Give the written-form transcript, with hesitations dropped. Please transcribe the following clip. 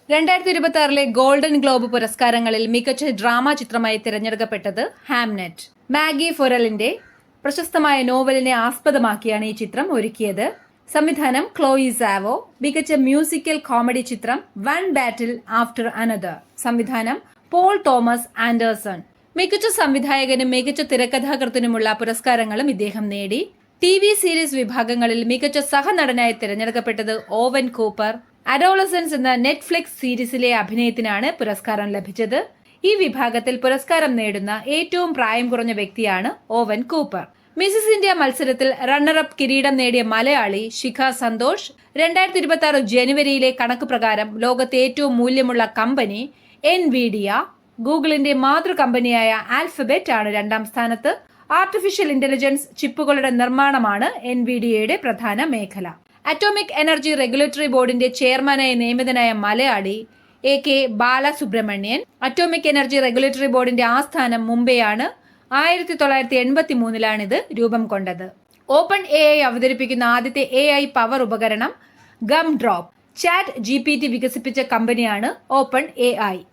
2026 golden globe പുരസ്കാരങ്ങളിൽ മികച്ച drama ചിത്രമായി തിരഞ്ഞെടുക്കപ്പെട്ടത് ഹാംനെറ്റ്. മാഗി ഫൊറലിന്റെ പ്രശസ്തമായ നോവലിനെ ആസ്പദമാക്കിയാണ് ഈ ചിത്രം ഒരുക്കിയത്. സംവിധാനം ക്ലോയി സാവോ. മികച്ച മ്യൂസിക്കൽ കോമഡി ചിത്രം വൺ ബാറ്റിൽ ആഫ്റ്റർ അനദർ. സംവിധാനം പോൾ തോമസ് ആൻഡേഴ്സൺ. മികച്ച സംവിധായകനും മികച്ച തിരക്കഥാകൃത്തിനുമുള്ള പുരസ്കാരങ്ങളും ഇദ്ദേഹം നേടി. TV സീരീസ് വിഭാഗങ്ങളിൽ മികച്ച സഹനടനായി തിരഞ്ഞെടുക്കപ്പെട്ടത് ഓവൻ കൂപ്പർ. അഡോളസൻസ് എന്ന നെറ്റ്ഫ്ലിക്സ് സീരീസിലെ അഭിനയത്തിനാണ് പുരസ്കാരം ലഭിച്ചത്. ഈ വിഭാഗത്തിൽ പുരസ്കാരം നേടുന്ന ഏറ്റവും പ്രായം കുറഞ്ഞ വ്യക്തിയാണ് ഓവൻ കൂപ്പർ. മിസസ് ഇന്ത്യ മത്സരത്തിൽ റണ്ണറപ്പ് കിരീടം നേടിയ മലയാളി ശിഖ സന്തോഷ്. 2026 ജനുവരിയിലെ കണക്ക് പ്രകാരം ലോകത്തെ ഏറ്റവും മൂല്യമുള്ള കമ്പനി എൻവിഡിയ. ഗൂഗിളിന്റെ മാതൃ കമ്പനിയായ ആൽഫബറ്റ് ആണ് രണ്ടാം സ്ഥാനത്ത്. ആർട്ടിഫിഷ്യൽ ഇന്റലിജൻസ് ചിപ്പുകളുടെ നിർമ്മാണമാണ് എൻവിഡിയയുടെ പ്രധാന മേഖല. അറ്റോമിക് എനർജി റെഗുലേറ്ററി ബോർഡിന്റെ ചെയർമാനായി നിയമിതനായ മലയാളി AK Balasubramanian. Atomic energy regulatory ബോർഡിന്റെ ആസ്ഥാനം മുംബൈയാണ്. 1983 ഇത് രൂപം കൊണ്ടത്. ഓപ്പൺ AI അവതരിപ്പിക്കുന്ന ആദ്യത്തെ AI പവർ ഉപകരണം ഗം ഡ്രോപ്പ്. ചാറ്റ് GPT വികസിപ്പിച്ച കമ്പനിയാണ് ഓപ്പൺ AI.